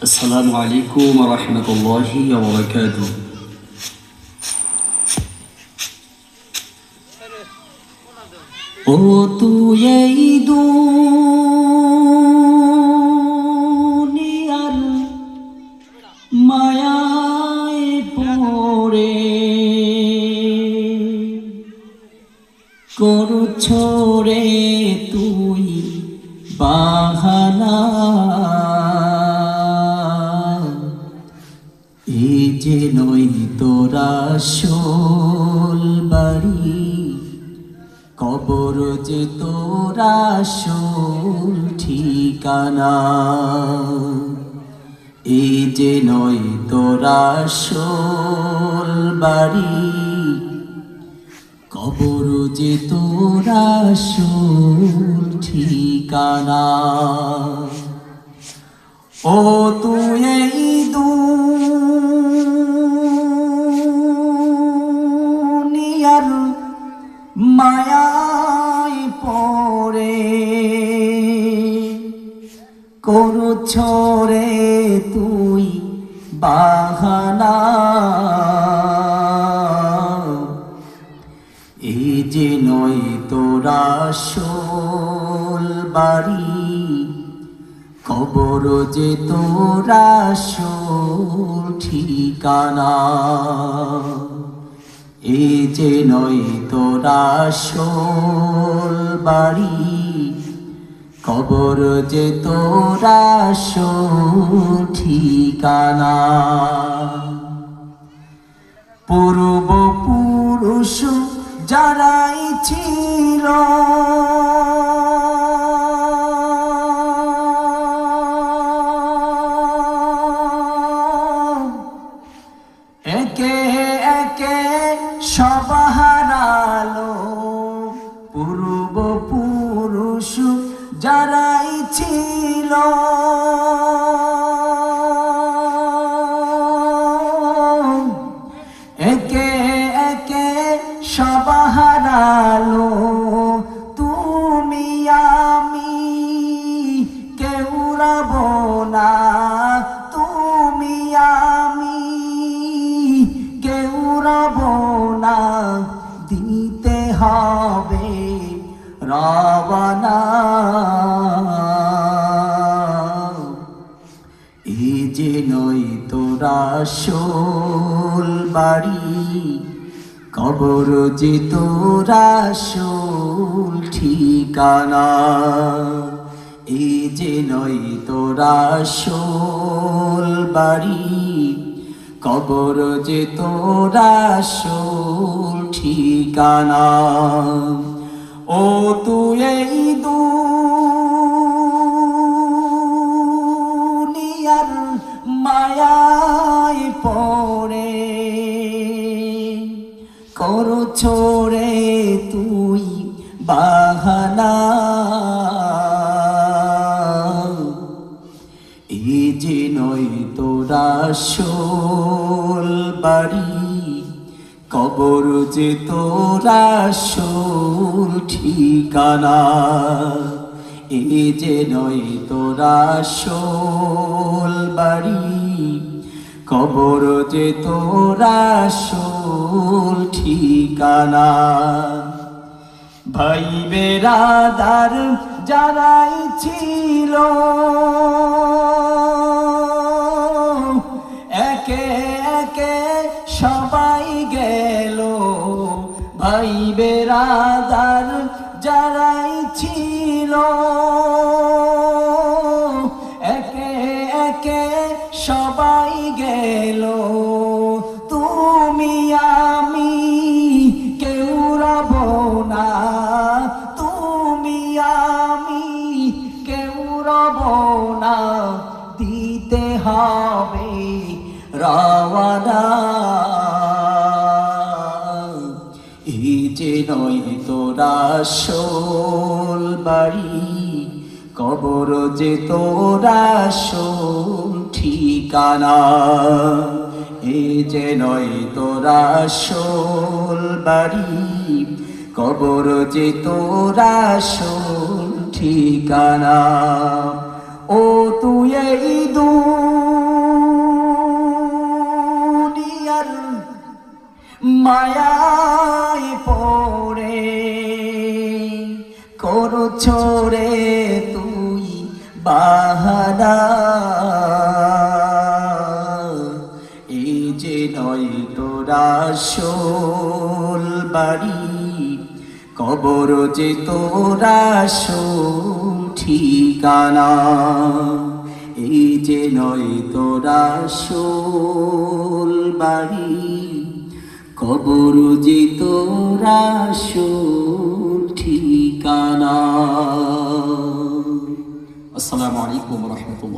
আসসালামু আলাইকুম ওয়া রাহমাতুল্লাহি ওয়া বারাকাতুহু। ও তুই এই দুনিয়ার মায়ায় পড়ে করছো রে তুই বাহানা, এই যে নই তোরা আসল বাড়ি, কবর যে তোরা আসল ঠিকানা। এই যে নয় তোরা আসল বাড়ি, কবর যে তোরা আসল ঠিকানা। ও তুই এই দুনিয়ার মায়ায় পড়ে করছো রে তুই বাহানা, এই যে নয় তোরা আসল বাড়ি, কবর যে তোরা আসল ঠিকানা। এই যে নয় তোরা আসল বাড়ি, কবর যে তোরা আসল ঠিকানা। পূর্বপুরুষ যারাই ছিল একে একে সব হারালো, পূর্বপুরুষ যারাই ছিল একে একে সব হারালো। তুমি আমি কেউ রব না, তুমি আমি কেউ রব না, দিতে হবে রবানা। এই যে নয় তোরা আসল বাড়ি, কবর যে তোরা আসল ঠিকানা। এই যে নয় তোরা আসল বাড়ি, কবর যে তোরা আসল ঠিকানা। ও তুই এই দুনিয়ার মায়ায় পড়ে করছো রে তুই বাহানা, এই যে নয় তোরা আসল বাড়ি, কবর যে তোরা আসল ঠিকানা। এই যে নয় তোরা আসল বাড়ি, কবর যে তোরা আসল ঠিকানা। ভাই বেরাদার যারাই ছিল একে একে সবাই গেল, ভাই বেরাদার যারাই ছিল একে একে সবাই গেল। তুমি আমি কেউ রব না, তুমি আমি কেউ রব না, দিতে হবে রওয়ানা। এই যে নয় তোরা আসল বাড়ি, কবর যে তোরা আসল ঠিকানা। এই যে নয় তোরা আসল বাড়ি, কবর যে তোরা আসল ঠিকানা। ও তুই এই মায়ায় পড়ে করছো রে তুই বাহানা, এই যে নয় তোরা আসল বাড়ি, কবর যে তোরা আসল ঠিকানা। এই যে নয় তোরা আসল বাড়ি, কবর যে তোরা আসল ঠিকানা। আসসালামু আলাইকুম ওয়া রাহমাতুল্লাহ।